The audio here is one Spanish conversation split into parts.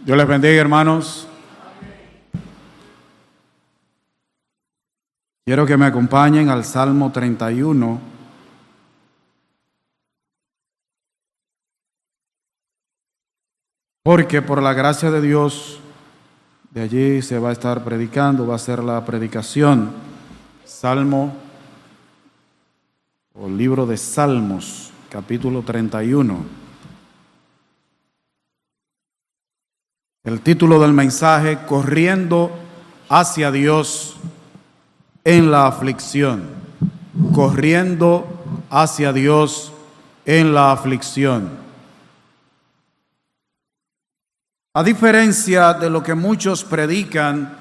Dios les bendiga, hermanos. Quiero que me acompañen al Salmo 31. Porque por la gracia de Dios, de allí se va a estar predicando, va a ser la predicación. Salmo o libro de Salmos, capítulo 31. El título del mensaje: Corriendo hacia Dios en la aflicción. Corriendo hacia Dios en la aflicción. A diferencia de lo que muchos predican,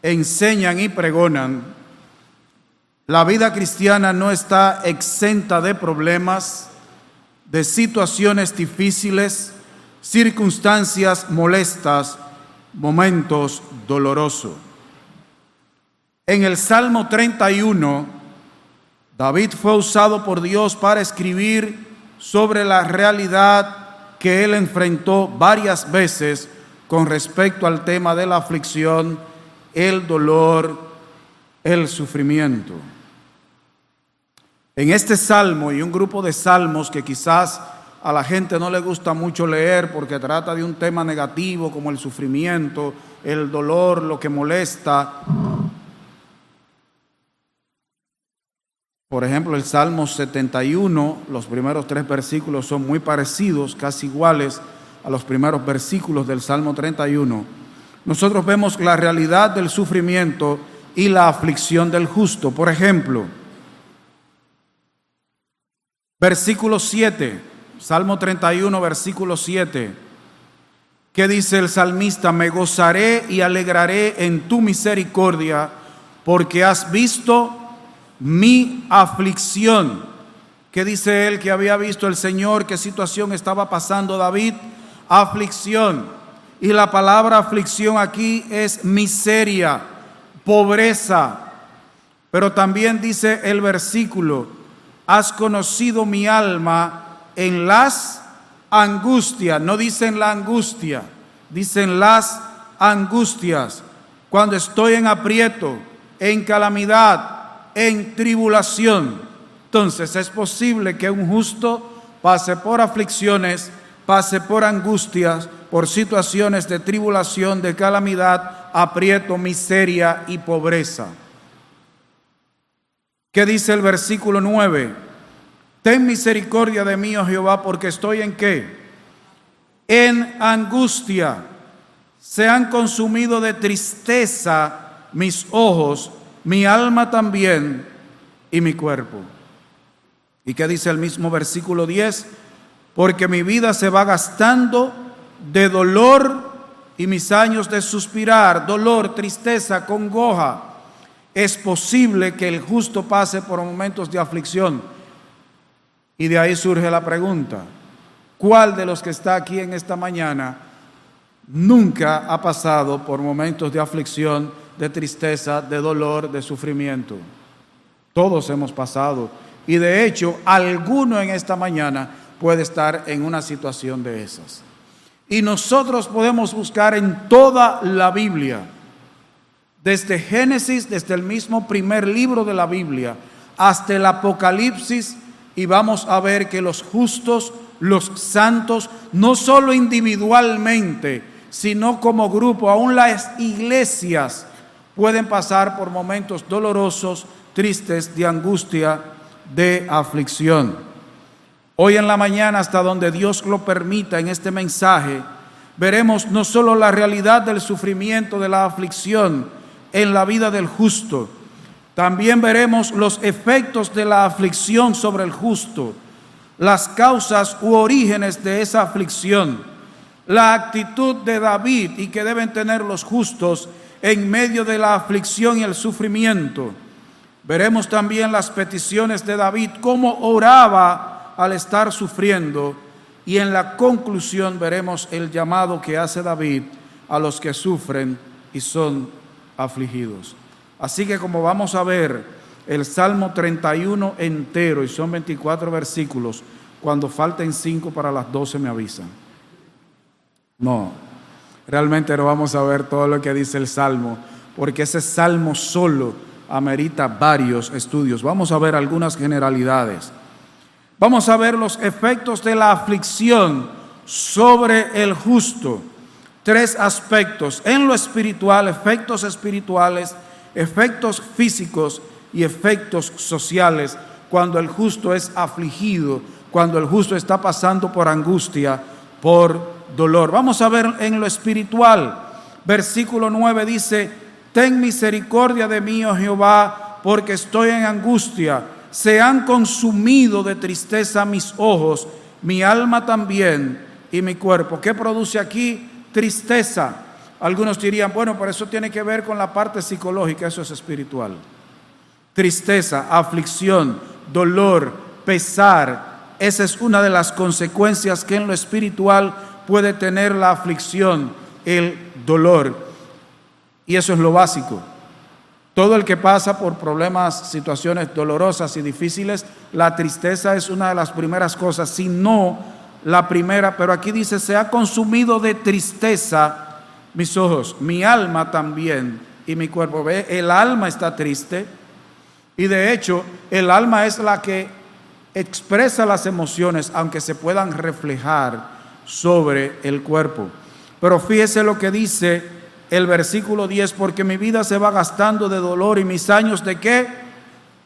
enseñan y pregonan, la vida cristiana no está exenta de problemas, de situaciones difíciles, circunstancias molestas, momentos dolorosos. En el Salmo 31, David fue usado por Dios para escribir sobre la realidad que él enfrentó varias veces con respecto al tema de la aflicción, el dolor, el sufrimiento. En este salmo y un grupo de salmos que quizás a la gente no le gusta mucho leer porque trata de un tema negativo como el sufrimiento, el dolor, lo que molesta. Por ejemplo, el Salmo 71, los primeros 3 versículos son muy parecidos, casi iguales a los primeros versículos del Salmo 31. Nosotros vemos la realidad del sufrimiento y la aflicción del justo. Por ejemplo, versículo 7. Salmo 31, versículo 7, que dice el salmista: me gozaré y alegraré en tu misericordia, porque has visto mi aflicción. ¿Qué dice él que había visto el Señor? ¿Qué situación estaba pasando David? Aflicción. Y la palabra aflicción aquí es miseria, pobreza. Pero también dice el versículo: has conocido mi alma en las angustias. No dicen la angustia, dicen las angustias. Cuando estoy en aprieto, en calamidad, en tribulación. Entonces es posible que un justo pase por aflicciones, pase por angustias, por situaciones de tribulación, de calamidad, aprieto, miseria y pobreza. ¿Qué dice el versículo 9? Ten misericordia de mí, oh Jehová, porque estoy ¿en qué? En angustia. Se han consumido de tristeza mis ojos, mi alma también y mi cuerpo. ¿Y qué dice el mismo versículo 10? Porque mi vida se va gastando de dolor y mis años de suspirar, dolor, tristeza, congoja. Es posible que el justo pase por momentos de aflicción. Y de ahí surge la pregunta: ¿cuál de los que está aquí en esta mañana nunca ha pasado por momentos de aflicción, de tristeza, de dolor, de sufrimiento? Todos hemos pasado. Y de hecho, alguno en esta mañana puede estar en una situación de esas. Y nosotros podemos buscar en toda la Biblia, desde Génesis, desde el mismo primer libro de la Biblia, hasta el Apocalipsis, y vamos a ver que los justos, los santos, no solo individualmente, sino como grupo, aún las iglesias pueden pasar por momentos dolorosos, tristes, de angustia, de aflicción. Hoy en la mañana, hasta donde Dios lo permita, en este mensaje, veremos no solo la realidad del sufrimiento, de la aflicción en la vida del justo, también veremos los efectos de la aflicción sobre el justo, las causas u orígenes de esa aflicción, la actitud de David y que deben tener los justos en medio de la aflicción y el sufrimiento. Veremos también las peticiones de David, cómo oraba al estar sufriendo, y en la conclusión veremos el llamado que hace David a los que sufren y son afligidos. Así que como vamos a ver el Salmo 31 entero, y son 24 versículos, cuando falten 5 para las 12 me avisan. No, Realmente no vamos a ver todo lo que dice el Salmo, porque ese Salmo solo amerita varios estudios. Vamos a ver algunas generalidades. Vamos a ver los efectos de la aflicción sobre el justo. 3 aspectos: en lo espiritual, efectos espirituales, efectos físicos y efectos sociales, cuando el justo es afligido, cuando el justo está pasando por angustia, por dolor. Vamos a ver en lo espiritual. Versículo 9 dice: ten misericordia de mí, oh Jehová, porque estoy en angustia. Se han consumido de tristeza mis ojos, mi alma también y mi cuerpo. ¿Qué produce aquí? Tristeza. Algunos dirían, bueno, pero eso tiene que ver con la parte psicológica. Eso es espiritual. Tristeza, aflicción, dolor, pesar. Esa es una de las consecuencias que en lo espiritual puede tener la aflicción, el dolor. Y eso es lo básico. Todo el que pasa por problemas, situaciones dolorosas y difíciles, la tristeza es una de las primeras cosas, si no la primera. Pero aquí dice: se ha consumido de tristeza mis ojos, mi alma también y mi cuerpo. ¿Ve? El alma está triste, y de hecho el alma es la que expresa las emociones, aunque se puedan reflejar sobre el cuerpo. Pero fíjese lo que dice el versículo 10: porque mi vida se va gastando de dolor y mis años ¿de qué?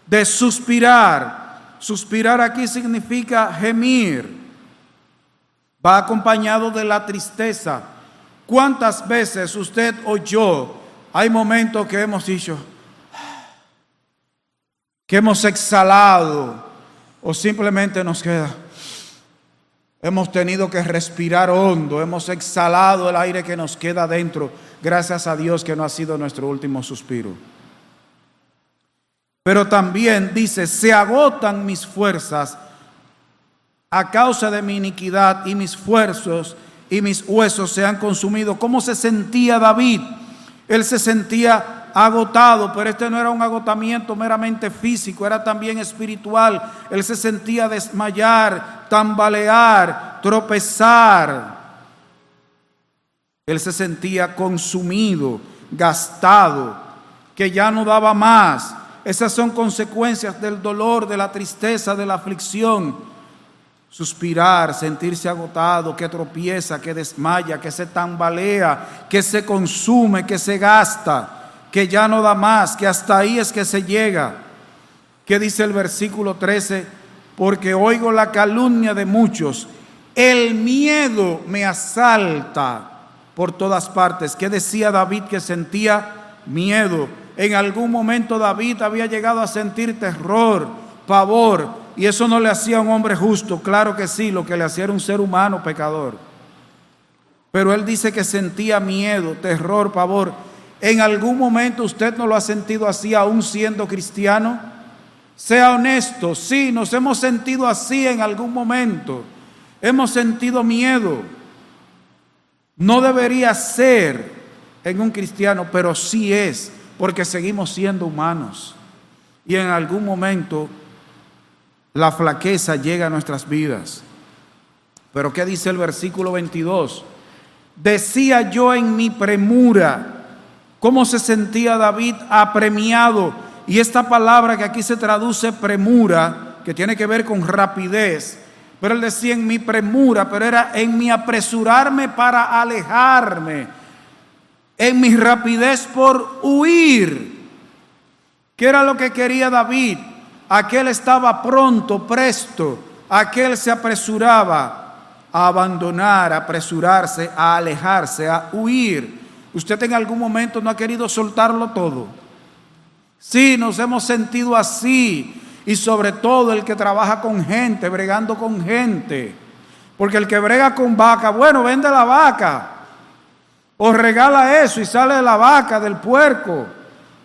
De suspirar. Suspirar aquí significa gemir. Va acompañado de la tristeza. ¿Cuántas veces usted o yo hay momentos que hemos dicho, que hemos exhalado, o simplemente nos queda? Hemos tenido que respirar hondo, hemos exhalado el aire que nos queda dentro. Gracias a Dios que no ha sido nuestro último suspiro. Pero también dice: se agotan mis fuerzas a causa de mi iniquidad, y mis esfuerzos y mis huesos se han consumido. ¿Cómo se sentía David? Él se sentía agotado, pero este no era un agotamiento meramente físico, era también espiritual. Él se sentía desmayar, tambalear, tropezar. Él se sentía consumido, gastado, que ya no daba más. Esas son consecuencias del dolor, de la tristeza, de la aflicción. Suspirar, sentirse agotado, que tropieza, que desmaya, que se tambalea, que se consume, que se gasta, que ya no da más, que hasta ahí es que se llega. ¿Qué dice el versículo 13? Porque oigo la calumnia de muchos, el miedo me asalta por todas partes. ¿Qué decía David? Que sentía miedo. En algún momento David había llegado a sentir terror, pavor, y eso no le hacía a un hombre justo. Claro que sí, lo que le hacía era un ser humano pecador. Pero él dice que sentía miedo, terror, pavor. ¿En algún momento usted no lo ha sentido así aún siendo cristiano? Sea honesto, sí, nos hemos sentido así en algún momento. Hemos sentido miedo. No debería ser en un cristiano, pero sí es, porque seguimos siendo humanos. Y en algún momento la flaqueza llega a nuestras vidas. Pero ¿qué dice el versículo 22? Decía yo en mi premura. ¿Cómo se sentía David? Apremiado. Y esta palabra que aquí se traduce premura, que tiene que ver con rapidez, pero él decía en mi premura, pero era en mi apresurarme para alejarme, en mi rapidez por huir. ¿Qué era lo que quería David? Aquel estaba pronto, presto, aquel se apresuraba a abandonar, a apresurarse, a alejarse, a huir. ¿Usted en algún momento no ha querido soltarlo todo? Sí, nos hemos sentido así. Y sobre todo el que trabaja con gente, bregando con gente. Porque el que brega con vaca, bueno, vende la vaca. O regala eso y sale de la vaca, del puerco.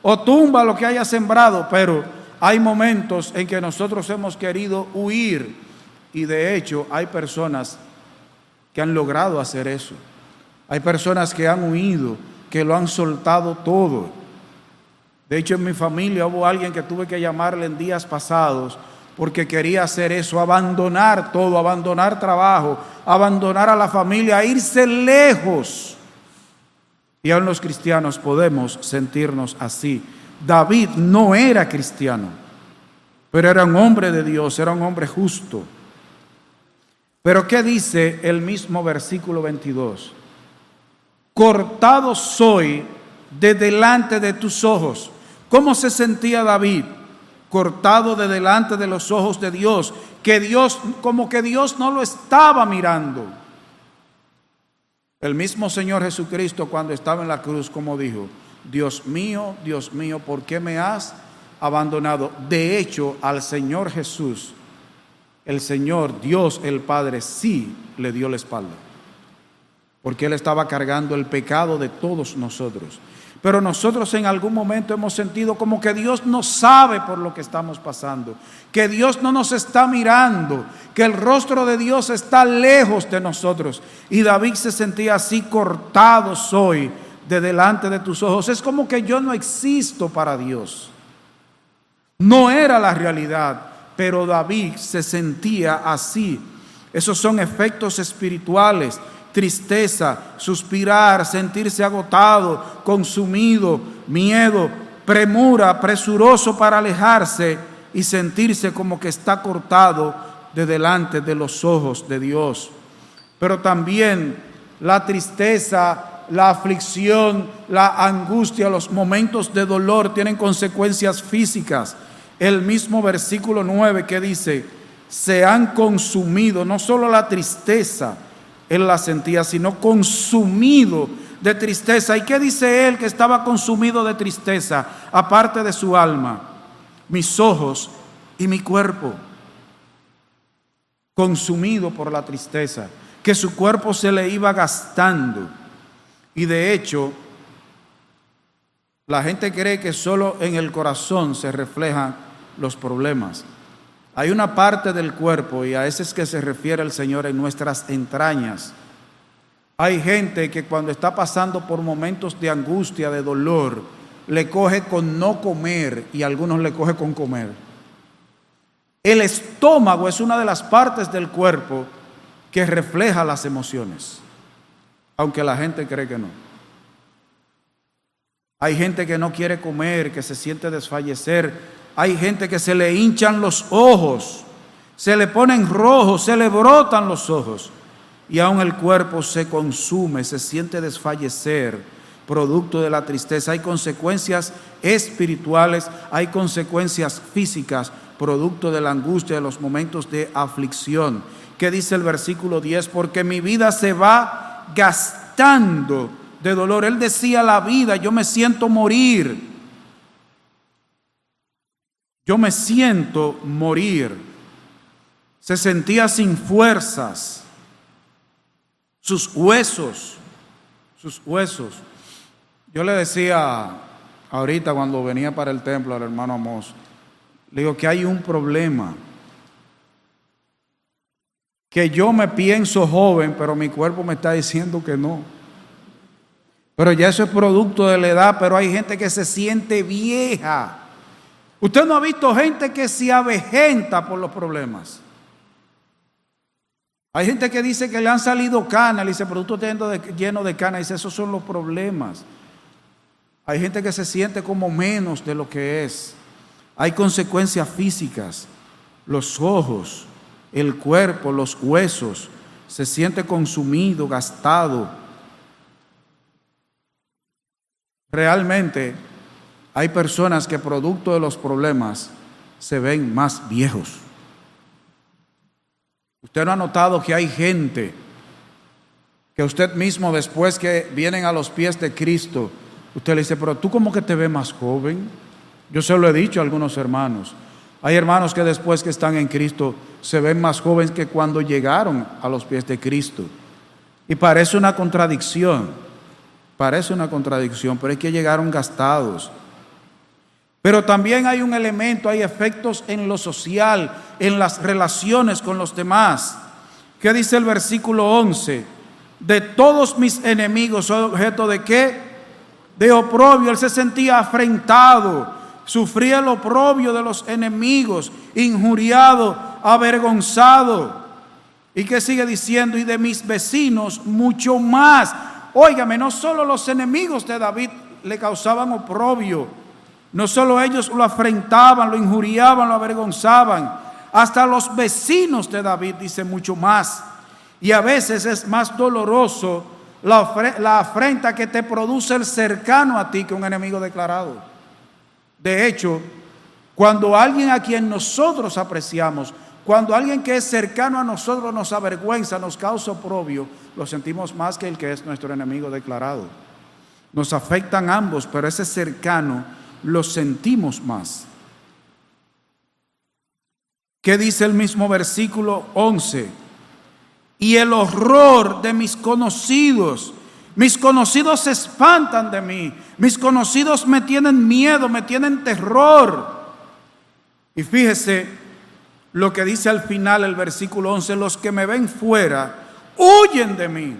O tumba lo que haya sembrado. Pero hay momentos en que nosotros hemos querido huir. Y de hecho hay personas que han logrado hacer eso. Hay personas que han huido, que lo han soltado todo. De hecho, en mi familia hubo alguien que tuve que llamarle en días pasados porque quería hacer eso, abandonar todo, abandonar trabajo, abandonar a la familia, irse lejos Y aún los cristianos podemos sentirnos así. David no era cristiano, pero era un hombre de Dios, era un hombre justo. Pero ¿qué dice el mismo versículo 22? Cortado soy de delante de tus ojos. ¿Cómo se sentía David? Cortado de delante de los ojos de Dios, como que Dios no lo estaba mirando. El mismo Señor Jesucristo, cuando estaba en la cruz, como dijo: Dios mío, ¿por qué me has abandonado? De hecho, al Señor Jesús, el Señor, Dios el Padre, sí le dio la espalda, porque Él estaba cargando el pecado de todos nosotros. Pero nosotros en algún momento hemos sentido como que Dios no sabe por lo que estamos pasando, que Dios no nos está mirando, que el rostro de Dios está lejos de nosotros. Y David se sentía así: cortado soy de delante de tus ojos. Es como que yo no existo para Dios. No era la realidad, pero David se sentía así. Esos son efectos espirituales: tristeza, suspirar, sentirse agotado, consumido, miedo, premura, presuroso para alejarse y sentirse como que está cortado de delante de los ojos de Dios. Pero también la tristeza, la aflicción, la angustia, los momentos de dolor tienen consecuencias físicas. El mismo versículo 9 que dice: se han consumido, no solo la tristeza, él la sentía, sino consumido de tristeza. ¿Y qué dice él que estaba consumido de tristeza? Aparte de su alma, mis ojos y mi cuerpo. Consumido por la tristeza, que su cuerpo se le iba gastando. Y de hecho, la gente cree que solo en el corazón se reflejan los problemas. Hay una parte del cuerpo, y a ese es que se refiere el Señor, en nuestras entrañas. Hay gente que cuando está pasando por momentos de angustia, de dolor, le coge con no comer, y a algunos le coge con comer. El estómago es una de las partes del cuerpo que refleja las emociones, aunque la gente cree que no. Hay gente que no quiere comer, que se siente desfallecer. Hay gente que se le hinchan los ojos, se le ponen rojos, se le brotan los ojos, y aún el cuerpo se consume, se siente desfallecer, producto de la tristeza. Hay consecuencias espirituales, hay consecuencias físicas, producto de la angustia, de los momentos de aflicción. ¿Qué dice el versículo 10? Porque mi vida se va gastando de dolor. Él decía: la vida, yo me siento morir. Yo me siento morir. Se sentía sin fuerzas. Sus huesos. Yo le decía ahorita cuando venía para el templo al hermano Amos, le digo que hay un problema. Que yo me pienso joven, pero mi cuerpo me está diciendo que no. Pero ya eso es producto de la edad, pero hay gente que se siente vieja. Usted no ha visto gente que se avejenta por los problemas. Hay gente que dice que le han salido canas, le dice: pero tú estás lleno de canas, dice: esos son los problemas. Hay gente que se siente como menos de lo que es. Hay consecuencias físicas, los ojos, el cuerpo, los huesos, se siente consumido, gastado. Realmente hay personas que producto de los problemas se ven más viejos. Usted no ha notado que hay gente que usted mismo, después que vienen a los pies de Cristo, usted le dice: pero tú como que te ves más joven. Yo se lo he dicho a algunos hermanos. Hay hermanos que después que están en Cristo se ven más jóvenes que cuando llegaron a los pies de Cristo. Y parece una contradicción, pero es que llegaron gastados. Pero también hay un elemento, hay efectos en lo social, en las relaciones con los demás. ¿Qué dice el versículo 11? De todos mis enemigos soy objeto de ¿qué? De oprobio. Él se sentía afrentado, sufría el oprobio de los enemigos, injuriado, avergonzado. ¿Y qué sigue diciendo? Y de mis vecinos mucho más. óigame, no solo los enemigos de David le causaban oprobio, no solo ellos lo afrentaban, lo injuriaban, lo avergonzaban, hasta los vecinos de David, dice mucho más. Y a veces es más doloroso la afrenta que te produce el cercano a ti que un enemigo declarado. De hecho, cuando alguien a quien nosotros apreciamos, cuando alguien que es cercano a nosotros nos avergüenza, nos causa oprobio, lo sentimos más que el que es nuestro enemigo declarado. Nos afectan ambos, pero ese cercano lo sentimos más. ¿Qué dice el mismo versículo 11? Y el horror de mis conocidos se espantan de mí, mis conocidos me tienen miedo, me tienen terror. Y fíjese lo que dice al final el versículo 11, los que me ven fuera huyen de mí.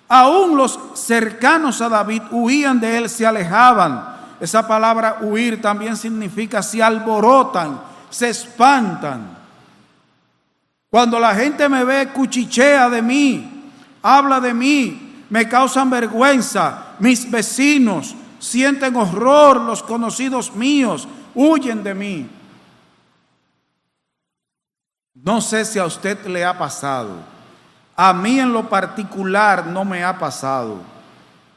Aún los cercanos a David huían de él, se alejaban. Esa palabra huir también significa se alborotan, se espantan. Cuando la gente me ve, cuchichea de mí, habla de mí, me causan vergüenza. Mis vecinos sienten horror, los conocidos míos huyen de mí. No sé si a usted le ha pasado. A mí en lo particular no me ha pasado.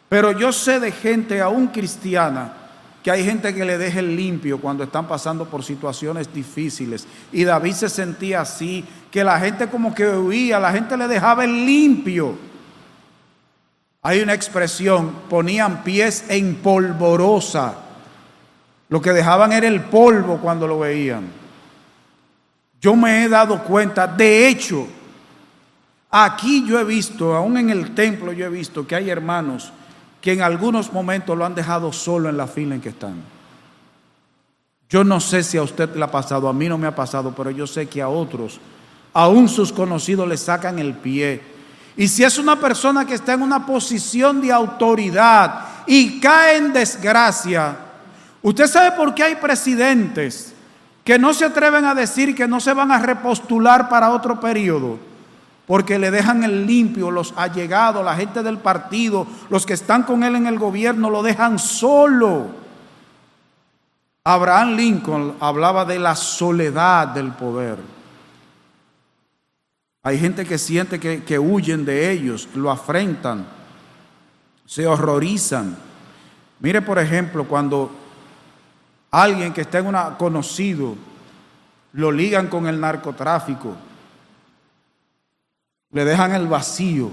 Pero yo sé de gente aún cristiana que hay gente que le deja el limpio cuando están pasando por situaciones difíciles. Y David se sentía así, que la gente como que huía, la gente le dejaba el limpio. Hay una expresión, ponían pies en polvorosa. Lo que dejaban era el polvo cuando lo veían. Yo me he dado cuenta, de hecho, aquí yo he visto, aún en el templo yo he visto que hay hermanos que en algunos momentos lo han dejado solo en la fila en que están. Yo no sé si a usted le ha pasado, a mí no me ha pasado, pero yo sé que a otros, aún sus conocidos, le sacan el pie. Y si es una persona que está en una posición de autoridad y cae en desgracia, usted sabe por qué hay presidentes que no se atreven a decir que no se van a repostular para otro periodo. Porque le dejan el limpio, los allegados, la gente del partido, los que están con él en el gobierno, lo dejan solo. Abraham Lincoln hablaba de la soledad del poder. Hay gente que siente que huyen de ellos, lo afrentan, se horrorizan. Mire, por ejemplo, cuando alguien que está en una conocido lo ligan con el narcotráfico, le dejan el vacío.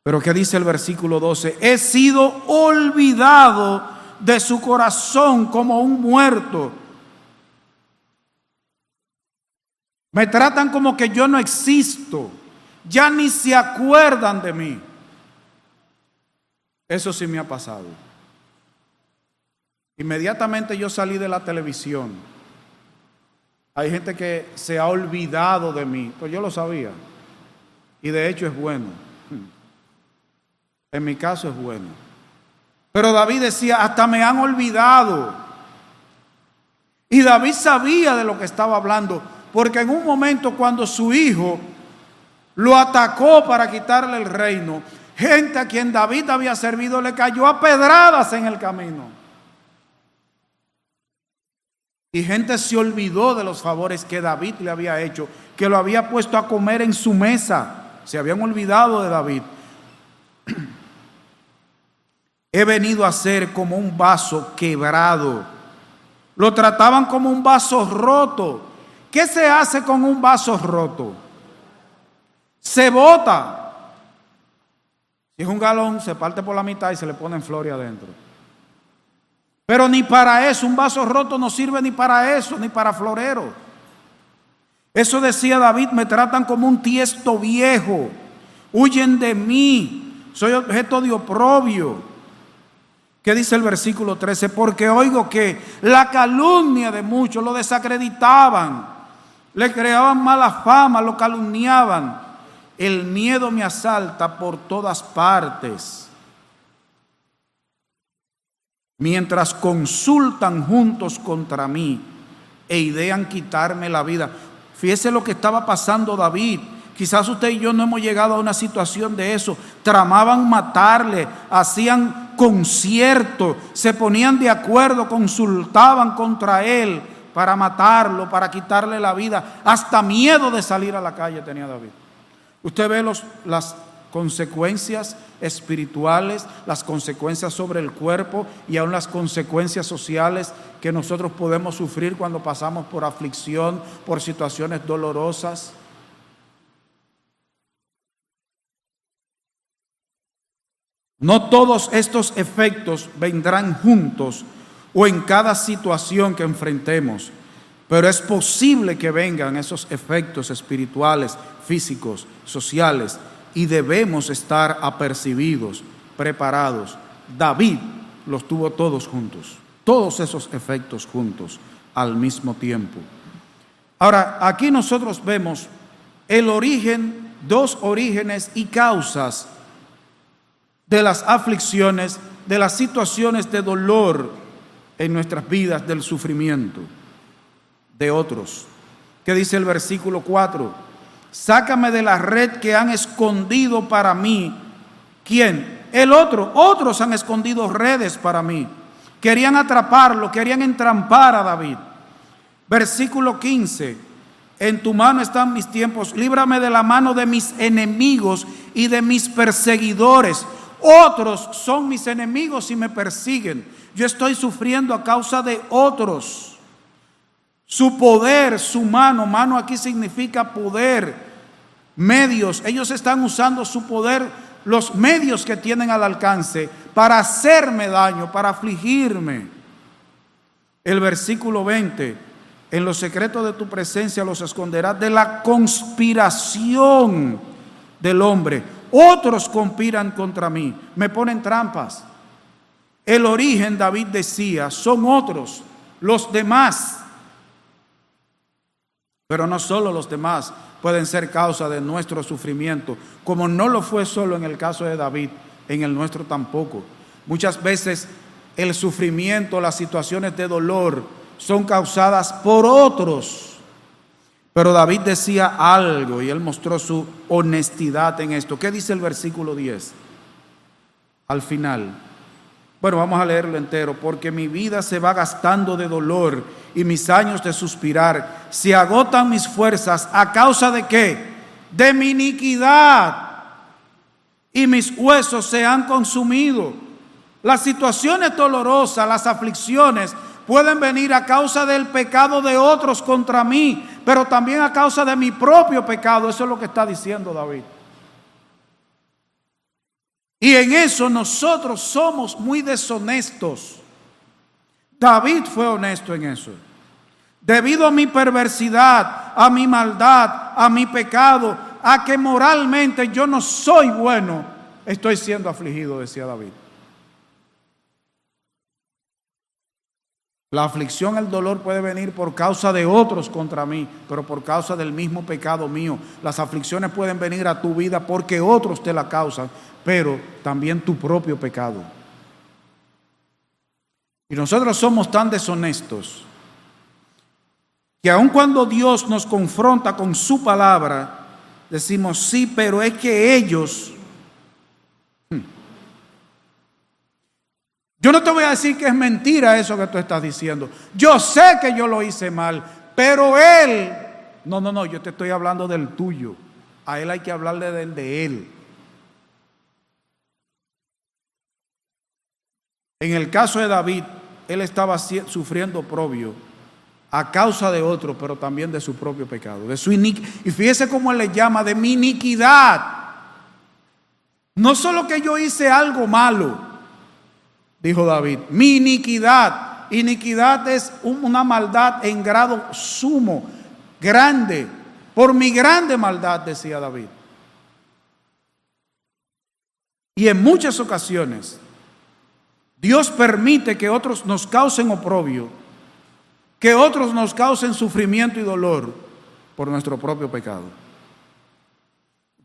Pero ¿qué dice el versículo 12? He sido olvidado de su corazón como un muerto. Me tratan como que yo no existo. Ya ni se acuerdan de mí. Eso sí me ha pasado. Inmediatamente yo salí de la televisión. Hay gente que se ha olvidado de mí, pues yo lo sabía. Y de hecho es bueno. En mi caso es bueno. Pero David decía, hasta me han olvidado. Y David sabía de lo que estaba hablando, porque en un momento cuando su hijo lo atacó para quitarle el reino, gente a quien David había servido le cayó a pedradas en el camino. Y gente se olvidó de los favores que David le había hecho, que lo había puesto a comer en su mesa. Se habían olvidado de David. He venido a ser como un vaso quebrado. Lo trataban como un vaso roto. ¿Qué se hace con un vaso roto? Se bota. Si es un galón, se parte por la mitad y se le pone en flores adentro. Pero ni para eso, un vaso roto no sirve ni para eso, ni para florero. Eso decía David, me tratan como un tiesto viejo, huyen de mí, soy objeto de oprobio. ¿Qué dice el versículo 13? Porque oigo que la calumnia de muchos lo desacreditaban, le creaban mala fama, lo calumniaban. El miedo me asalta por todas partes. Mientras consultan juntos contra mí e idean quitarme la vida. Fíjese lo que estaba pasando David. Quizás usted y yo no hemos llegado a una situación de eso. Tramaban matarle, hacían conciertos, se ponían de acuerdo, consultaban contra él para matarlo, para quitarle la vida. Hasta miedo de salir a la calle tenía David. Usted ve las consecuencias espirituales, las consecuencias sobre el cuerpo y aún las consecuencias sociales que nosotros podemos sufrir cuando pasamos por aflicción, por situaciones dolorosas. No todos estos efectos vendrán juntos o en cada situación que enfrentemos, pero es posible que vengan esos efectos espirituales, físicos, sociales, y debemos estar apercibidos, preparados. David los tuvo todos juntos, todos esos efectos juntos al mismo tiempo. Ahora, aquí nosotros vemos el origen, dos orígenes y causas de las aflicciones, de las situaciones de dolor en nuestras vidas, del sufrimiento de otros. ¿Qué dice el versículo 4? Sácame de la red que han escondido para mí. ¿Quién? El otro. Otros han escondido redes para mí. Querían atraparlo, querían entrampar a David. Versículo 15. En tu mano están mis tiempos. Líbrame de la mano de mis enemigos y de mis perseguidores. Otros son mis enemigos y me persiguen. Yo estoy sufriendo a causa de otros. Su poder, su mano aquí significa poder, medios. Ellos están usando su poder, los medios que tienen al alcance para hacerme daño, para afligirme. El versículo 20, en los secretos de tu presencia los esconderás de la conspiración del hombre. Otros conspiran contra mí, me ponen trampas. El origen, David decía, son otros, los demás. Pero no solo los demás pueden ser causa de nuestro sufrimiento, como no lo fue solo en el caso de David, en el nuestro tampoco. Muchas veces el sufrimiento, las situaciones de dolor son causadas por otros. Pero David decía algo y él mostró su honestidad en esto. ¿Qué dice el versículo 10? Al final. Bueno, vamos a leerlo entero. Porque mi vida se va gastando de dolor y mis años de suspirar. Se agotan mis fuerzas. ¿A causa de qué? De mi iniquidad. Y mis huesos se han consumido. Las situaciones dolorosas, las aflicciones, pueden venir a causa del pecado de otros contra mí, pero también a causa de mi propio pecado. Eso es lo que está diciendo David. Y en eso nosotros somos muy deshonestos. David fue honesto en eso. Debido a mi perversidad, a mi maldad, a mi pecado, a que moralmente yo no soy bueno, estoy siendo afligido, decía David. La aflicción, el dolor puede venir por causa de otros contra mí, pero por causa del mismo pecado mío. Las aflicciones pueden venir a tu vida porque otros te la causan, pero también tu propio pecado. Y nosotros somos tan deshonestos que aun cuando Dios nos confronta con su palabra, decimos sí, pero es que ellos... Yo no te voy a decir que es mentira eso que tú estás diciendo. Yo sé que yo lo hice mal, pero él... No, yo te estoy hablando del tuyo. A él hay que hablarle del de él. En el caso de David, él estaba sufriendo oprobio a causa de otro, pero también de su propio pecado, de su iniquidad. Y fíjese cómo él le llama, de mi iniquidad. No solo que yo hice algo malo, dijo David, mi iniquidad. Iniquidad es una maldad en grado sumo, grande. Por mi grande maldad, decía David. Y en muchas ocasiones, Dios permite que otros nos causen oprobio, que otros nos causen sufrimiento y dolor por nuestro propio pecado.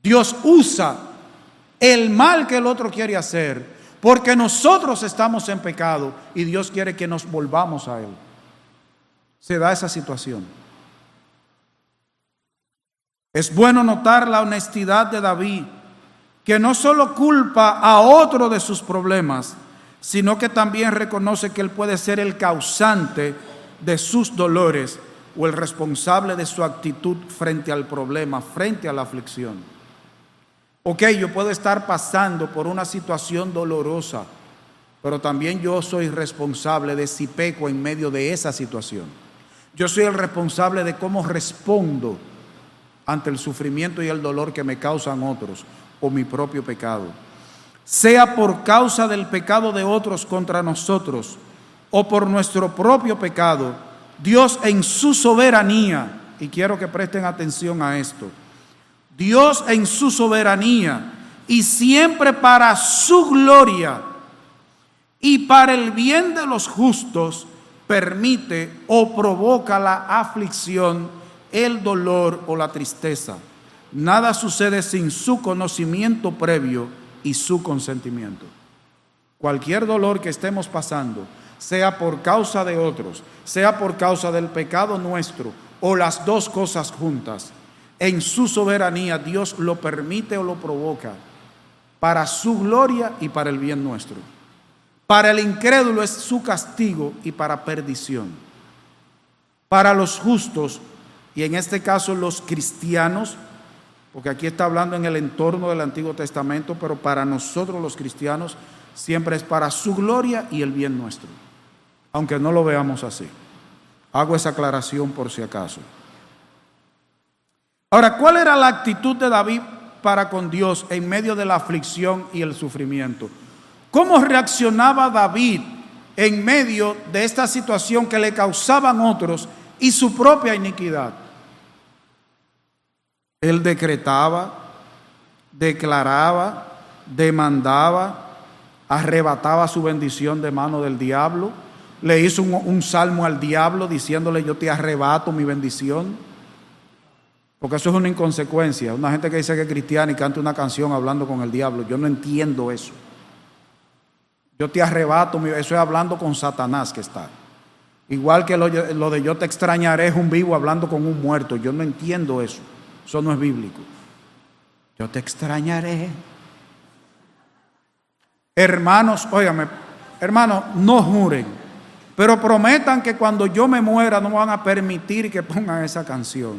Dios usa el mal que el otro quiere hacer porque nosotros estamos en pecado y Dios quiere que nos volvamos a Él. Se da esa situación. Es bueno notar la honestidad de David, que no solo culpa a otro de sus problemas, sino que también reconoce que él puede ser el causante de sus dolores o el responsable de su actitud frente al problema, frente a la aflicción. Ok, yo puedo estar pasando por una situación dolorosa, pero también yo soy responsable de si peco en medio de esa situación. Yo soy el responsable de cómo respondo ante el sufrimiento y el dolor que me causan otros o mi propio pecado. Sea por causa del pecado de otros contra nosotros o por nuestro propio pecado, Dios en su soberanía, y quiero que presten atención a esto, Dios en su soberanía y siempre para su gloria y para el bien de los justos, permite o provoca la aflicción, el dolor o la tristeza. Nada sucede sin su conocimiento previo y su consentimiento. Cualquier dolor que estemos pasando, sea por causa de otros, sea por causa del pecado nuestro o las dos cosas juntas, en su soberanía Dios lo permite o lo provoca para su gloria y para el bien nuestro. Para el incrédulo es su castigo y para perdición. Para los justos, y en este caso los cristianos, porque aquí está hablando en el entorno del Antiguo Testamento, pero para nosotros los cristianos siempre es para su gloria y el bien nuestro, aunque no lo veamos así. Hago esa aclaración por si acaso. Ahora, ¿cuál era la actitud de David para con Dios en medio de la aflicción y el sufrimiento? ¿Cómo reaccionaba David en medio de esta situación que le causaban otros y su propia iniquidad? Él decretaba, declaraba, demandaba, arrebataba su bendición de mano del diablo, le hizo un salmo al diablo diciéndole: yo te arrebato mi bendición. Porque eso es una inconsecuencia. Una gente que dice que es cristiana y canta una canción hablando con el diablo, yo no entiendo eso. Yo te arrebato, eso es hablando con Satanás que está. Igual que lo de yo te extrañaré es un vivo hablando con un muerto. Yo no entiendo eso. Eso no es bíblico. Yo te extrañaré. Hermanos, óigame, hermanos, no juren, pero prometan que cuando yo me muera no van a permitir que pongan esa canción.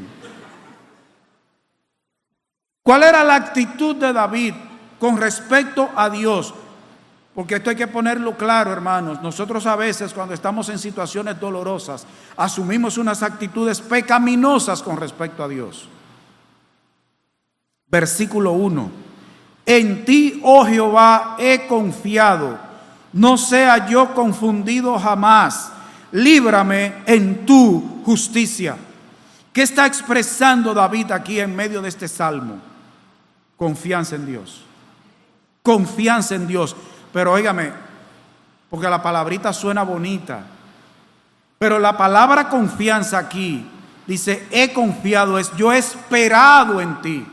¿Cuál era la actitud de David con respecto a Dios? Porque esto hay que ponerlo claro, hermanos. Nosotros a veces cuando estamos en situaciones dolorosas asumimos unas actitudes pecaminosas con respecto a Dios. Versículo 1. En ti, oh Jehová, he confiado. No sea yo confundido jamás. Líbrame en tu justicia. ¿Qué está expresando David aquí en medio de este salmo? Confianza en Dios. Confianza en Dios. Pero óigame, porque la palabrita suena bonita, pero la palabra confianza aquí dice: he confiado, es yo he esperado en ti.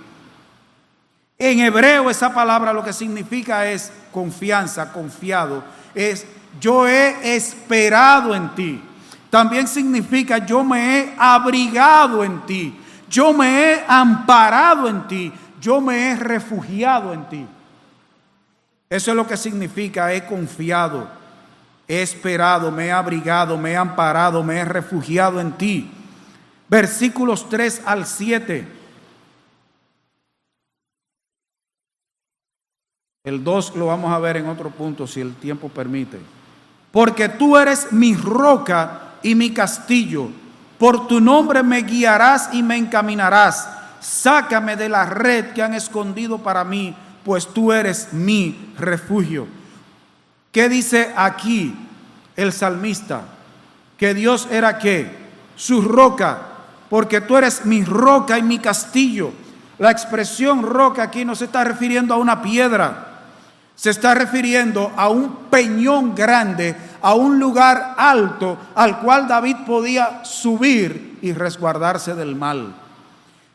En hebreo esa palabra lo que significa es confianza, confiado, es yo he esperado en ti. También significa yo me he abrigado en ti, yo me he amparado en ti, yo me he refugiado en ti. Eso es lo que significa he confiado, he esperado, me he abrigado, me he amparado, me he refugiado en ti. Versículos 3 al 7. El 2 lo vamos a ver en otro punto si el tiempo permite. Porque tú eres mi roca y mi castillo. Por tu nombre me guiarás y me encaminarás. Sácame de la red que han escondido para mí, pues tú eres mi refugio. ¿Qué dice aquí el salmista? Que Dios era ¿qué? Su roca, porque tú eres mi roca y mi castillo. La expresión roca aquí no se está refiriendo a una piedra, se está refiriendo a un peñón grande, a un lugar alto al cual David podía subir y resguardarse del mal.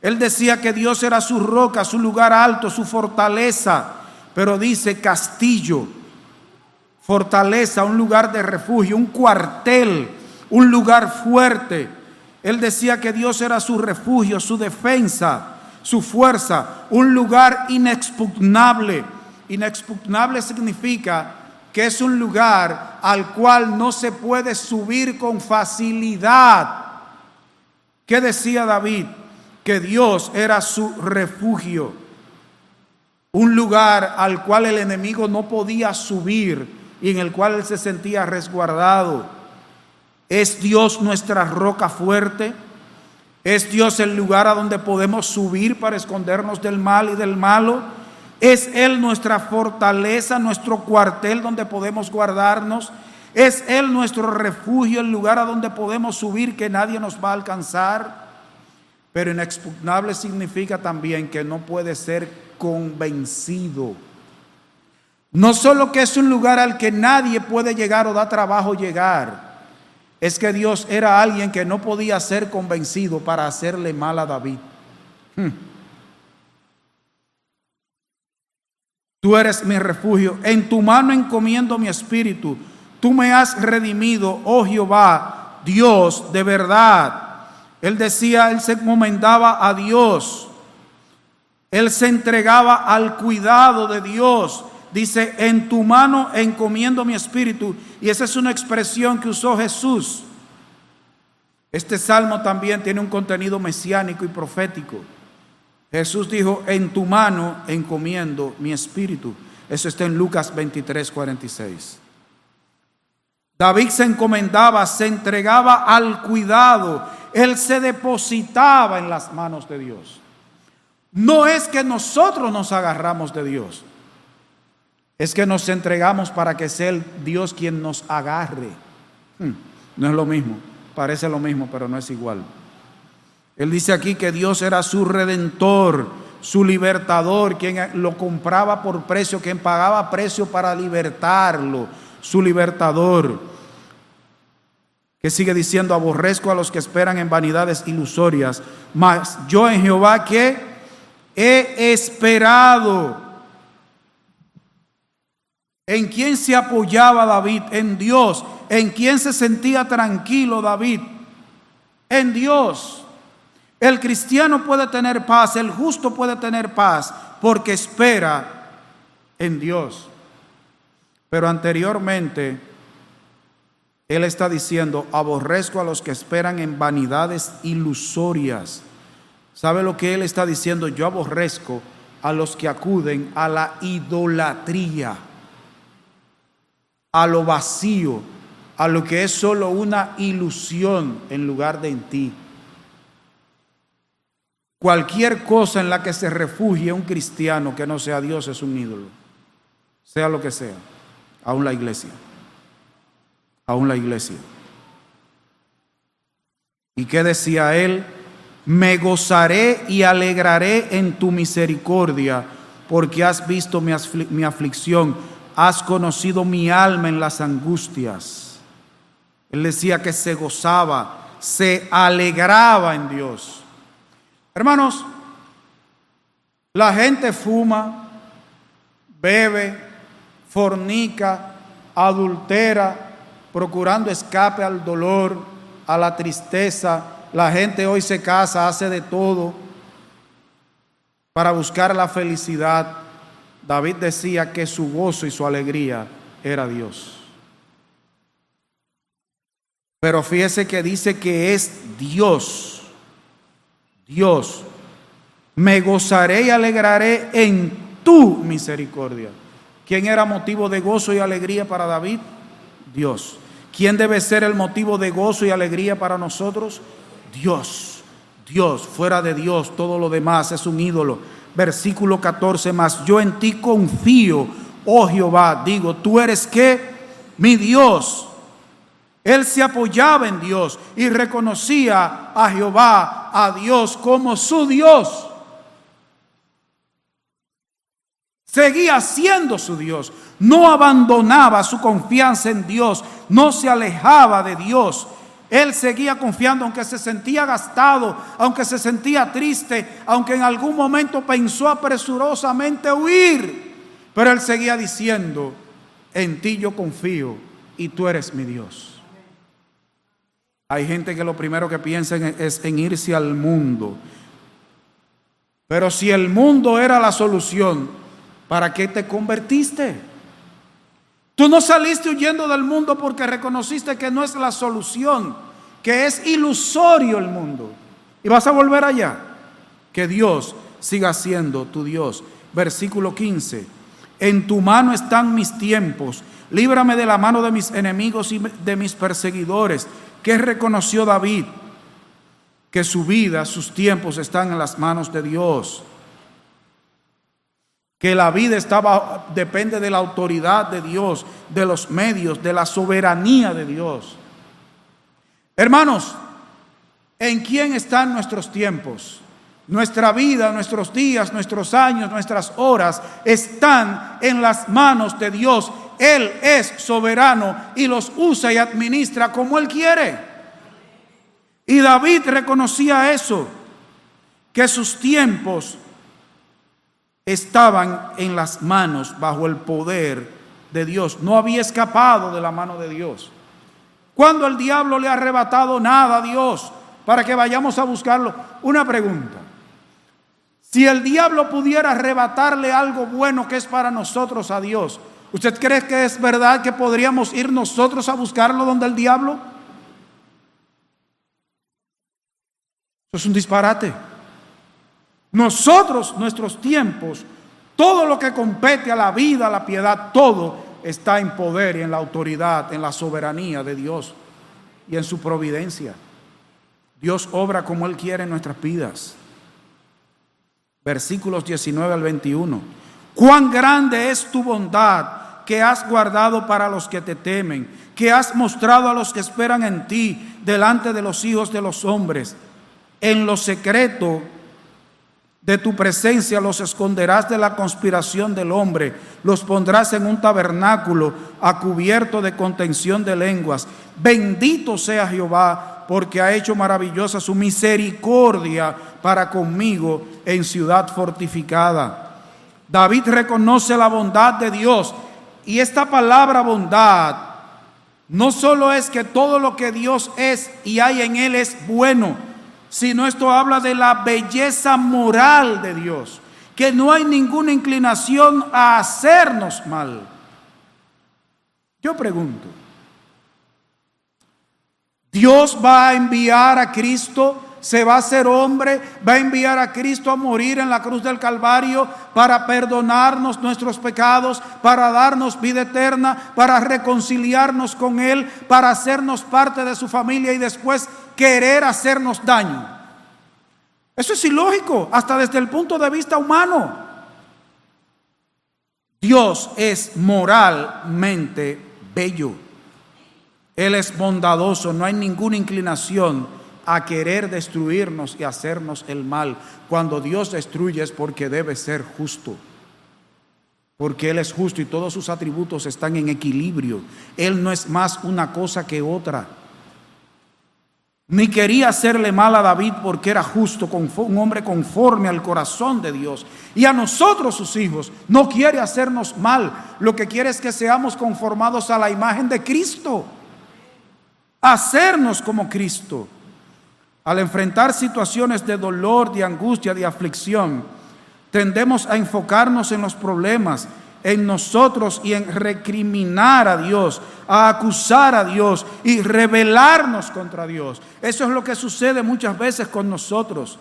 Él decía que Dios era su roca, su lugar alto, su fortaleza, pero dice castillo, fortaleza, un lugar de refugio, un cuartel, un lugar fuerte. Él decía que Dios era su refugio, su defensa, su fuerza, un lugar inexpugnable. Inexpugnable significa que es un lugar al cual no se puede subir con facilidad. ¿Qué decía David? Que Dios era su refugio, un lugar al cual el enemigo no podía subir y en el cual él se sentía resguardado. ¿Es Dios nuestra roca fuerte? ¿Es Dios el lugar a donde podemos subir para escondernos del mal y del malo? ¿Es Él nuestra fortaleza, nuestro cuartel donde podemos guardarnos? ¿Es Él nuestro refugio, el lugar a donde podemos subir que nadie nos va a alcanzar? Pero inexpugnable significa también que no puede ser convencido. No solo que es un lugar al que nadie puede llegar o da trabajo llegar, es que Dios era alguien que no podía ser convencido para hacerle mal a David. Tú eres mi refugio, en tu mano encomiendo mi espíritu. Tú me has redimido, oh Jehová, Dios de verdad. Él decía, él se encomendaba a Dios. Él se entregaba al cuidado de Dios. Dice, en tu mano encomiendo mi espíritu. Y esa es una expresión que usó Jesús. Este salmo también tiene un contenido mesiánico y profético. Jesús dijo, en tu mano encomiendo mi espíritu. Eso está en Lucas 23:46. David se encomendaba, se entregaba al cuidado. Él se depositaba en las manos de Dios. No es que nosotros nos agarramos de Dios, es que nos entregamos para que sea el Dios quien nos agarre. No es lo mismo, parece lo mismo, pero no es igual. Él dice aquí que Dios era su redentor, su libertador, quien lo compraba por precio, quien pagaba precio para libertarlo, su libertador. Que sigue diciendo, aborrezco a los que esperan en vanidades ilusorias, mas yo en Jehová que he esperado. ¿En quién se apoyaba David? En Dios. ¿En quién se sentía tranquilo David? En Dios. El cristiano puede tener paz, el justo puede tener paz, porque espera en Dios. Pero anteriormente, él está diciendo, aborrezco a los que esperan en vanidades ilusorias. ¿Sabe lo que él está diciendo? Yo aborrezco a los que acuden a la idolatría, a lo vacío, a lo que es solo una ilusión en lugar de en ti. Cualquier cosa en la que se refugie un cristiano que no sea Dios es un ídolo, sea lo que sea, aún la iglesia. Aún la iglesia. ¿Y qué decía él? Me gozaré y alegraré en tu misericordia, porque has visto mi aflicción, has conocido mi alma en las angustias. Él decía que se gozaba, se alegraba en Dios. Hermanos, la gente fuma, bebe, fornica, adultera, procurando escape al dolor, a la tristeza. La gente hoy se casa, hace de todo para buscar la felicidad. David decía que su gozo y su alegría era Dios. Pero fíjese que dice que es Dios. Dios, me gozaré y alegraré en tu misericordia. ¿Quién era motivo de gozo y alegría para David? Dios. ¿Quién debe ser el motivo de gozo y alegría para nosotros? Dios. Dios, fuera de Dios, todo lo demás es un ídolo. Versículo 14 más, yo en ti confío, oh Jehová, digo, tú eres ¿qué? Mi Dios. Él se apoyaba en Dios y reconocía a Jehová, a Dios, como su Dios. Seguía siendo su Dios. No abandonaba su confianza en Dios. No se alejaba de Dios. Él seguía confiando, aunque se sentía gastado, aunque se sentía triste, aunque en algún momento pensó apresurosamente huir. Pero él seguía diciendo, en ti yo confío y tú eres mi Dios. Hay gente que lo primero que piensa es en irse al mundo. Pero si el mundo era la solución, ¿para qué te convertiste? Tú no saliste huyendo del mundo porque reconociste que no es la solución, que es ilusorio el mundo. Y vas a volver allá. Que Dios siga siendo tu Dios. Versículo 15. En tu mano están mis tiempos. Líbrame de la mano de mis enemigos y de mis perseguidores. ¿Qué reconoció David? Que su vida, sus tiempos están en las manos de Dios. Que la vida depende de la autoridad de Dios, de los medios, de la soberanía de Dios. Hermanos, ¿en quién están nuestros tiempos? Nuestra vida, nuestros días, nuestros años, nuestras horas están en las manos de Dios. Él es soberano y los usa y administra como Él quiere. Y David reconocía eso, que sus tiempos estaban en las manos, bajo el poder de Dios. No había escapado de la mano de Dios. ¿Cuándo el diablo le ha arrebatado nada a Dios para que vayamos a buscarlo? Una pregunta. Si el diablo pudiera arrebatarle algo bueno que es para nosotros a Dios, ¿usted cree que es verdad que podríamos ir nosotros a buscarlo donde el diablo? Eso es un disparate. Nosotros, nuestros tiempos, todo lo que compete a la vida, a la piedad, todo está en poder y en la autoridad, en la soberanía de Dios y en su providencia. Dios obra como Él quiere en nuestras vidas. Versículos 19 al 21. Cuán grande es tu bondad que has guardado para los que te temen, que has mostrado a los que esperan en ti delante de los hijos de los hombres. En lo secreto de tu presencia los esconderás de la conspiración del hombre, los pondrás en un tabernáculo a cubierto de contención de lenguas. Bendito sea Jehová, porque ha hecho maravillosa su misericordia para conmigo en ciudad fortificada. David reconoce la bondad de Dios, y esta palabra bondad no solo es que todo lo que Dios es y hay en Él es bueno, sino esto habla de la belleza moral de Dios, que no hay ninguna inclinación a hacernos mal. Yo pregunto, ¿Dios va a enviar a Cristo? ¿Se va a hacer hombre? ¿Va a enviar a Cristo a morir en la cruz del Calvario para perdonarnos nuestros pecados, para darnos vida eterna, para reconciliarnos con Él, para hacernos parte de su familia y después querer hacernos daño? Eso es ilógico, hasta desde el punto de vista humano. Dios es moralmente bello. Él es bondadoso, no hay ninguna inclinación a querer destruirnos y hacernos el mal. Cuando Dios destruye es porque debe ser justo, porque Él es justo y todos sus atributos están en equilibrio. Él no es más una cosa que otra. Ni quería hacerle mal a David porque era justo, un hombre conforme al corazón de Dios. Y a nosotros, sus hijos, no quiere hacernos mal. Lo que quiere es que seamos conformados a la imagen de Cristo, hacernos como Cristo. Al enfrentar situaciones de dolor, de angustia, de aflicción, tendemos a enfocarnos en los problemas, en nosotros y en recriminar a Dios, a acusar a Dios y rebelarnos contra Dios. Eso es lo que sucede muchas veces con nosotros.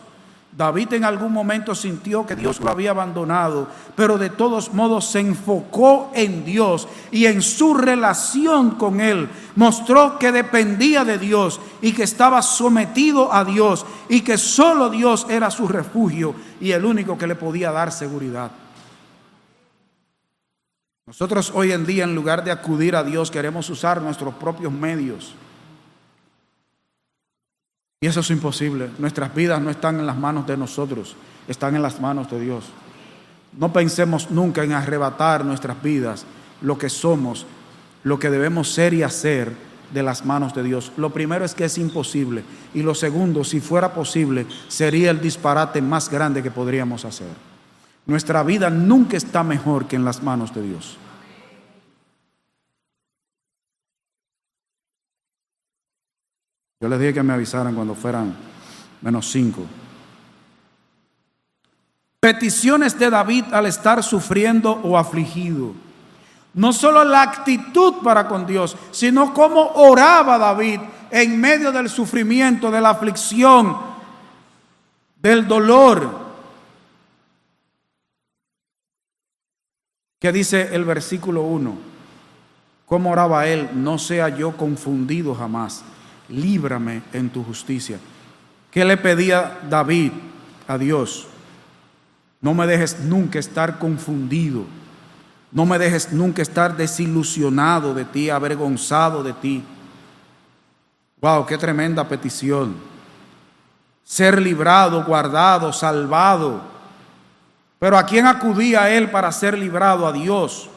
David en algún momento sintió que Dios lo había abandonado, pero de todos modos se enfocó en Dios y en su relación con Él. Mostró que dependía de Dios y que estaba sometido a Dios y que solo Dios era su refugio y el único que le podía dar seguridad. Nosotros hoy en día, en lugar de acudir a Dios, queremos usar nuestros propios medios. Y eso es imposible. Nuestras vidas no están en las manos de nosotros, están en las manos de Dios. No pensemos nunca en arrebatar nuestras vidas, lo que somos, lo que debemos ser y hacer de las manos de Dios. Lo primero es que es imposible. Y lo segundo, si fuera posible, sería el disparate más grande que podríamos hacer. Nuestra vida nunca está mejor que en las manos de Dios. Yo les dije que me avisaran cuando fueran -5. peticiones de David al estar sufriendo o afligido. No solo la actitud para con Dios, sino cómo oraba David en medio del sufrimiento, de la aflicción, del dolor. ¿Qué dice el versículo 1? ¿Cómo oraba él? No sea yo confundido jamás. Líbrame en tu justicia. ¿Qué le pedía David a Dios? No me dejes nunca estar confundido. No me dejes nunca estar desilusionado de ti, avergonzado de ti. Wow, qué tremenda petición. Ser librado, guardado, salvado. Pero ¿a quién acudía él para ser librado? A Dios.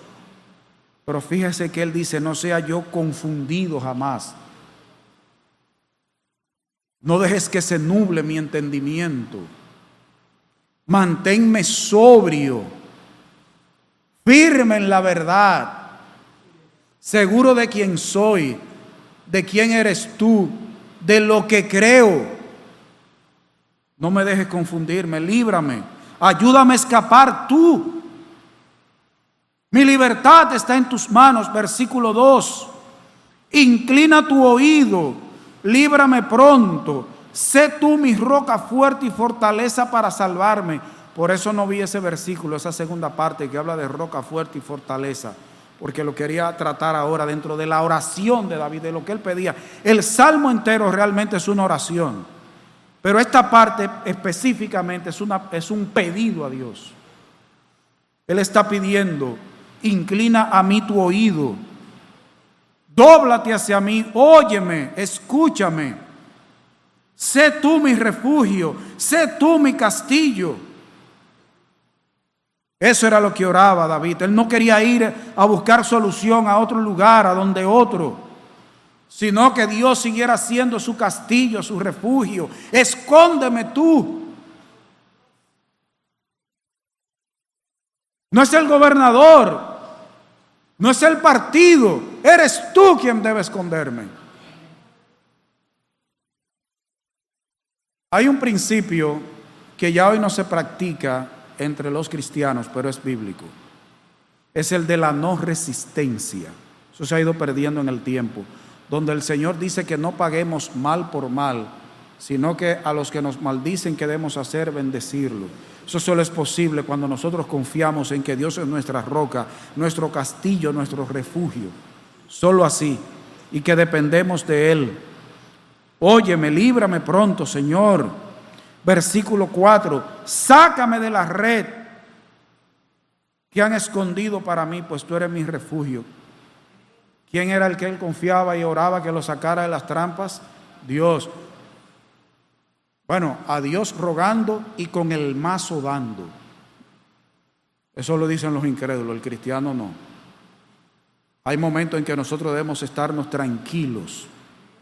Pero fíjese que él dice, no sea yo confundido jamás. No dejes que se nuble mi entendimiento. Manténme sobrio, firme en la verdad, seguro de quién soy, de quién eres tú, de lo que creo. No me dejes confundirme, líbrame, ayúdame a escapar tú. Mi libertad está en tus manos, versículo 2. Inclina tu oído, líbrame pronto. Sé tú mi roca fuerte y fortaleza para salvarme. Por eso no vi ese versículo, esa segunda parte que habla de roca fuerte y fortaleza, porque lo quería tratar ahora dentro de la oración de David, de lo que él pedía. El salmo entero realmente es una oración, pero esta parte específicamente es un pedido a Dios. Él está pidiendo, inclina a mí tu oído, dóblate hacia mí, óyeme, escúchame. Sé tú mi refugio, sé tú mi castillo. Eso era lo que oraba David. Él no quería ir a buscar solución a otro lugar, a donde otro, sino que Dios siguiera siendo su castillo, su refugio. Escóndeme tú. No es el gobernador, no es el partido, eres tú quien debe esconderme. Hay un principio que ya hoy no se practica entre los cristianos, pero es bíblico. Es el de la no resistencia. Eso se ha ido perdiendo en el tiempo, donde el Señor dice que no paguemos mal por mal, sino que a los que nos maldicen que debemos hacer bendecirlo. Eso solo es posible cuando nosotros confiamos en que Dios es nuestra roca, nuestro castillo, nuestro refugio. Solo así, y que dependemos de Él. Óyeme, líbrame pronto, Señor. Versículo 4. Sácame de la red que han escondido para mí, pues tú eres mi refugio. ¿Quién era el que él confiaba y oraba que lo sacara de las trampas? Dios. Bueno, a Dios rogando y con el mazo dando. Eso lo dicen los incrédulos, el cristiano no. Hay momentos en que nosotros debemos estarnos tranquilos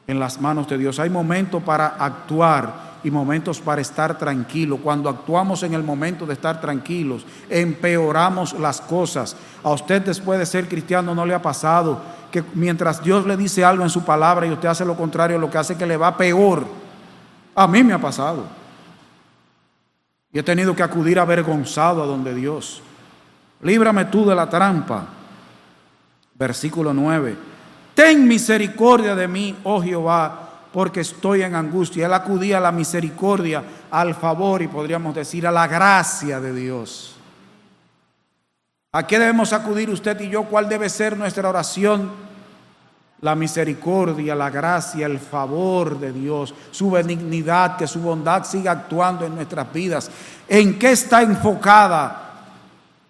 en las manos de Dios. Hay momentos para actuar y momentos para estar tranquilos. Cuando actuamos en el momento de estar tranquilos, empeoramos las cosas. A usted, después de ser cristiano, ¿no le ha pasado que mientras Dios le dice algo en su palabra y usted hace lo contrario, lo que hace que le va peor? A mí me ha pasado. Y he tenido que acudir avergonzado a donde Dios. Líbrame tú de la trampa. Versículo 9. Ten misericordia de mí, oh Jehová, porque estoy en angustia. Él acudía a la misericordia, al favor y podríamos decir a la gracia de Dios. ¿A qué debemos acudir usted y yo? ¿Cuál debe ser nuestra oración? La misericordia, la gracia, el favor de Dios, su benignidad, que su bondad siga actuando en nuestras vidas. ¿En qué está enfocada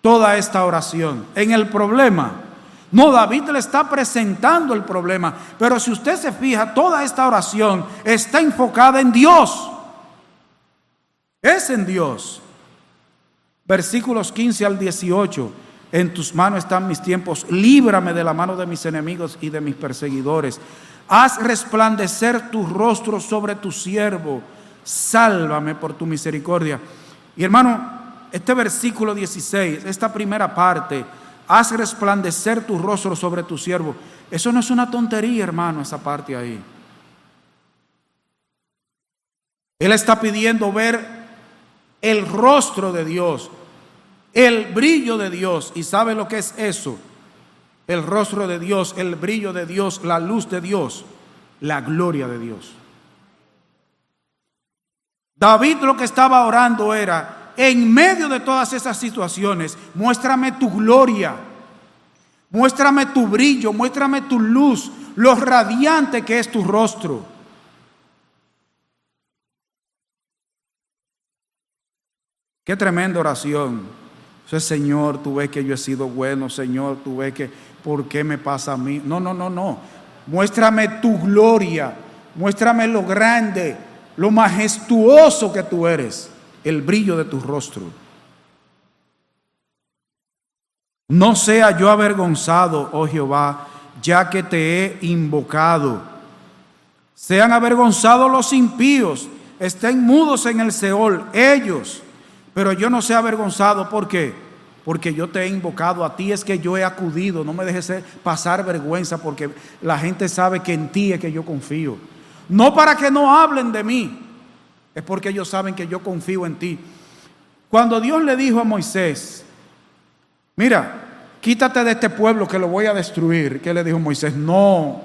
toda esta oración? ¿En el problema? No, David le está presentando el problema, pero si usted se fija, toda esta oración está enfocada en Dios. Es en Dios. Versículos 15 al 18. En tus manos están mis tiempos, líbrame de la mano de mis enemigos y de mis perseguidores. Haz resplandecer tu rostro sobre tu siervo, sálvame por tu misericordia. Y hermano, este versículo 16, esta primera parte, haz resplandecer tu rostro sobre tu siervo. Eso no es una tontería, hermano, esa parte ahí. Él está pidiendo ver el rostro de Dios, el brillo de Dios. ¿Y sabe lo que es eso? El rostro de Dios, el brillo de Dios, la luz de Dios, la gloria de Dios. David lo que estaba orando era, en medio de todas esas situaciones, muéstrame tu gloria, muéstrame tu brillo, muéstrame tu luz, lo radiante que es tu rostro. Qué tremenda oración. Entonces, Señor, tú ves que yo he sido bueno, Señor, tú ves que, ¿por qué me pasa a mí? No. Muéstrame tu gloria, muéstrame lo grande, lo majestuoso que tú eres, el brillo de tu rostro. No sea yo avergonzado, oh Jehová, ya que te he invocado. Sean avergonzados los impíos, estén mudos en el Seol, ellos. Pero yo no sé avergonzado, ¿por qué? Porque yo te he invocado, a ti es que yo he acudido, no me dejes pasar vergüenza, porque la gente sabe que en ti es que yo confío. No para que no hablen de mí, es porque ellos saben que yo confío en ti. Cuando Dios le dijo a Moisés, mira, quítate de este pueblo que lo voy a destruir, ¿qué le dijo Moisés? No,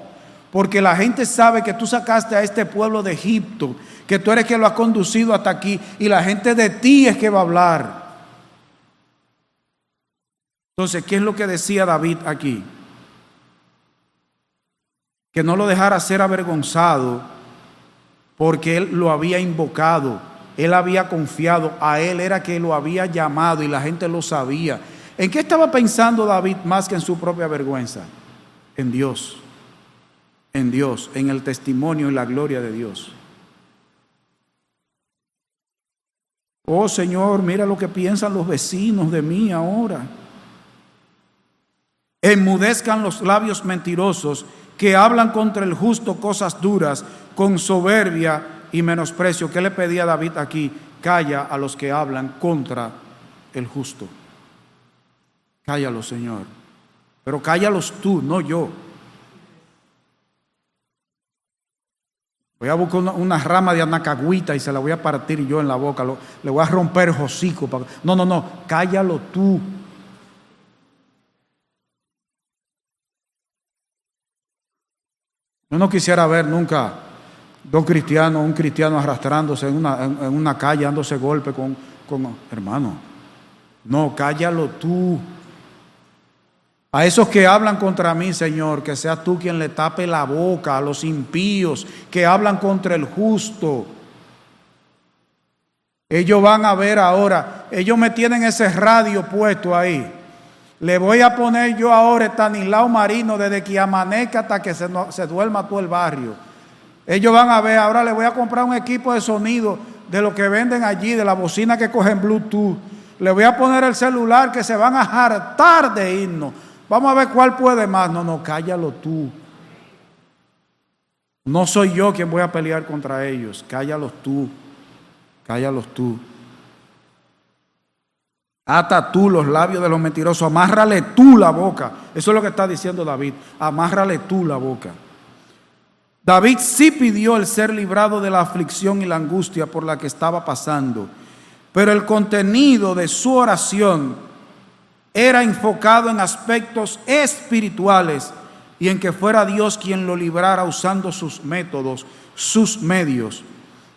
porque la gente sabe que tú sacaste a este pueblo de Egipto, que tú eres que lo has conducido hasta aquí, y la gente de ti es que va a hablar. Entonces, ¿qué es lo que decía David aquí? Que no lo dejara ser avergonzado, porque él lo había invocado, él había confiado, a él era que lo había llamado y la gente lo sabía. ¿En qué estaba pensando David más que en su propia vergüenza? En Dios, en el testimonio y la gloria de Dios. Oh Señor, mira lo que piensan los vecinos de mí ahora. Enmudezcan los labios mentirosos que hablan contra el justo cosas duras, con soberbia y menosprecio. ¿Qué le pedía David aquí? Calla a los que hablan contra el justo. Cállalos, Señor. Pero cállalos tú, no yo. Voy a buscar una rama de anacahuita y se la voy a partir yo en la boca. Le voy a romper el hocico. No, cállalo tú. Yo no quisiera ver nunca un cristiano arrastrándose en una calle, dándose golpe con hermano. No, cállalo tú. A esos que hablan contra mí, Señor, que seas tú quien le tape la boca a los impíos que hablan contra el justo. Ellos van a ver ahora, ellos me tienen ese radio puesto ahí. Le voy a poner yo ahora Estanislao Marino desde que amanezca hasta que se duerma todo el barrio. Ellos van a ver, ahora le voy a comprar un equipo de sonido de lo que venden allí, de la bocina que cogen Bluetooth. Le voy a poner el celular que se van a hartar de irnos. Vamos a ver cuál puede más. No, cállalo tú. No soy yo quien voy a pelear contra ellos. Cállalos tú. Ata tú los labios de los mentirosos. Amárrale tú la boca. Eso es lo que está diciendo David. Amárrale tú la boca. David sí pidió el ser librado de la aflicción y la angustia por la que estaba pasando. Pero el contenido de su oración era enfocado en aspectos espirituales y en que fuera Dios quien lo librara usando sus métodos, sus medios.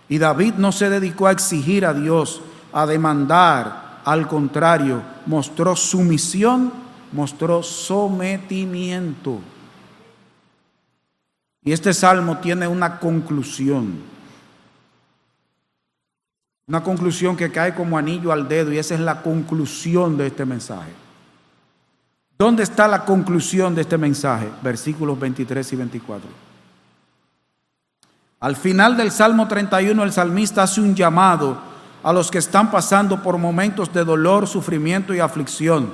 Y David no se dedicó a exigir a Dios, a demandar, al contrario, mostró sumisión, mostró sometimiento. Y este salmo tiene una conclusión que cae como anillo al dedo, y esa es la conclusión de este mensaje. ¿Dónde está la conclusión de este mensaje? Versículos 23 y 24. Al final del Salmo 31, el salmista hace un llamado a los que están pasando por momentos de dolor, sufrimiento y aflicción.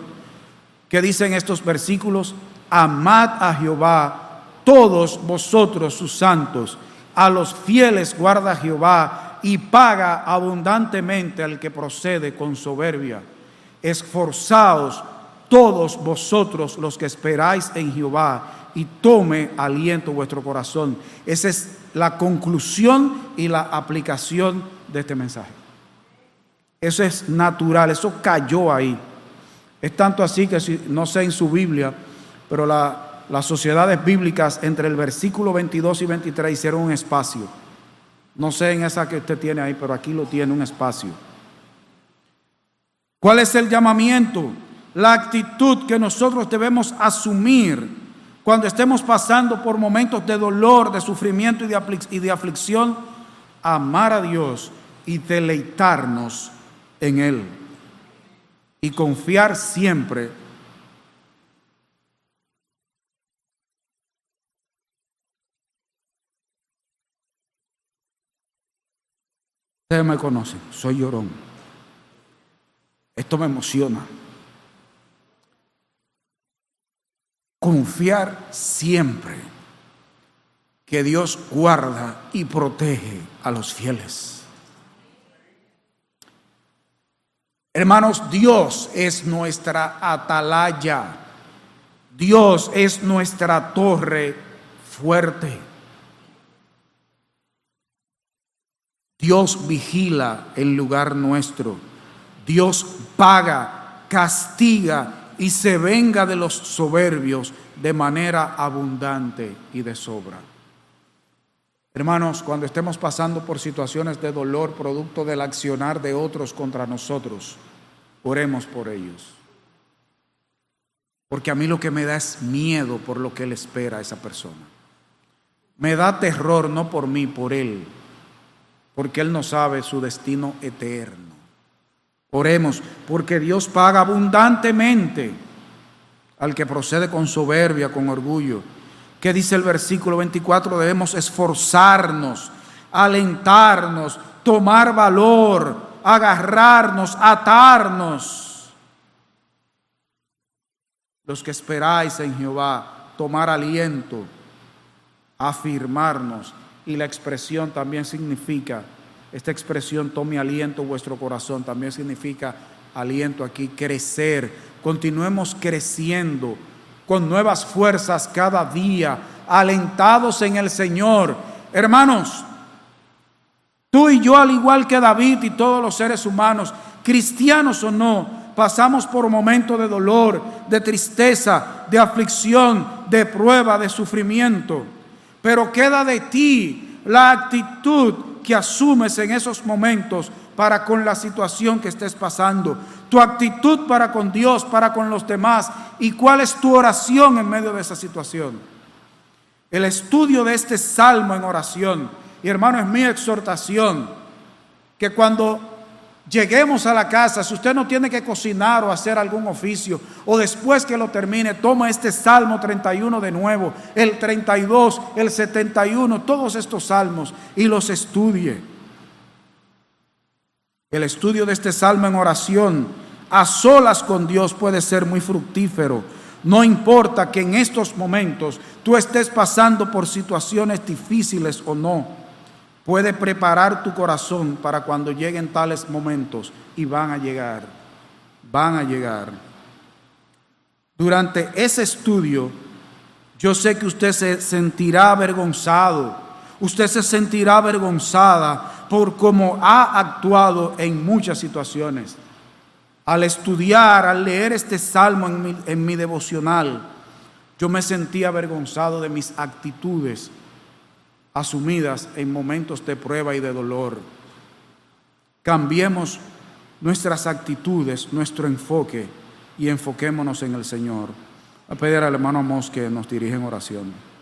¿Qué dicen estos versículos? Amad a Jehová, todos vosotros sus santos, a los fieles guarda Jehová y paga abundantemente al que procede con soberbia. Esforzaos todos vosotros los que esperáis en Jehová, y tome aliento vuestro corazón. Esa es la conclusión y la aplicación de este mensaje. Eso es natural, eso cayó ahí. Es tanto así que, no sé en su Biblia, pero las sociedades bíblicas entre el versículo 22 y 23 hicieron un espacio. No sé en esa que usted tiene ahí, pero aquí lo tiene, un espacio. ¿Cuál es el llamamiento? La actitud que nosotros debemos asumir cuando estemos pasando por momentos de dolor, de sufrimiento y de aflicción: amar a Dios y deleitarnos en Él y confiar siempre Ustedes me conocen, soy llorón. Esto me emociona. Confiar siempre que Dios guarda y protege a los fieles. Hermanos, Dios es nuestra atalaya. Dios es nuestra torre fuerte. Dios vigila el lugar nuestro. Dios paga, castiga y se venga de los soberbios de manera abundante y de sobra. Hermanos, cuando estemos pasando por situaciones de dolor producto del accionar de otros contra nosotros, oremos por ellos. Porque a mí lo que me da es miedo por lo que él espera a esa persona. Me da terror no por mí, por él. Porque él no sabe su destino eterno. Oremos, porque Dios paga abundantemente al que procede con soberbia, con orgullo. ¿Qué dice el versículo 24? Debemos esforzarnos, alentarnos, tomar valor, agarrarnos, atarnos. Los que esperáis en Jehová, tomar aliento, afirmarnos. Y la expresión también significa, esta expresión, tome aliento vuestro corazón, también significa aliento aquí, crecer. Continuemos creciendo con nuevas fuerzas cada día, alentados en el Señor. Hermanos, tú y yo, al igual que David y todos los seres humanos, cristianos o no, pasamos por momentos de dolor, de tristeza, de aflicción, de prueba, de sufrimiento. Pero queda de ti la actitud que asumes en esos momentos para con la situación que estés pasando. Tu actitud para con Dios, para con los demás. ¿Y cuál es tu oración en medio de esa situación? El estudio de este salmo en oración. Y hermano, es mi exhortación que cuando lleguemos a la casa, si usted no tiene que cocinar o hacer algún oficio, o después que lo termine, toma este Salmo 31 de nuevo, el 32, el 71, todos estos salmos, y los estudie. El estudio de este salmo en oración, a solas con Dios, puede ser muy fructífero. No importa que en estos momentos tú estés pasando por situaciones difíciles o no. Puede preparar tu corazón para cuando lleguen tales momentos, y van a llegar. Durante ese estudio, yo sé que usted se sentirá avergonzado, usted se sentirá avergonzada por cómo ha actuado en muchas situaciones. Al estudiar, al leer este salmo en mi devocional, yo me sentí avergonzado de mis actitudes asumidas en momentos de prueba y de dolor. Cambiemos nuestras actitudes, nuestro enfoque, y enfoquémonos en el Señor. Voy a pedir al hermano Amos que nos dirija en oración.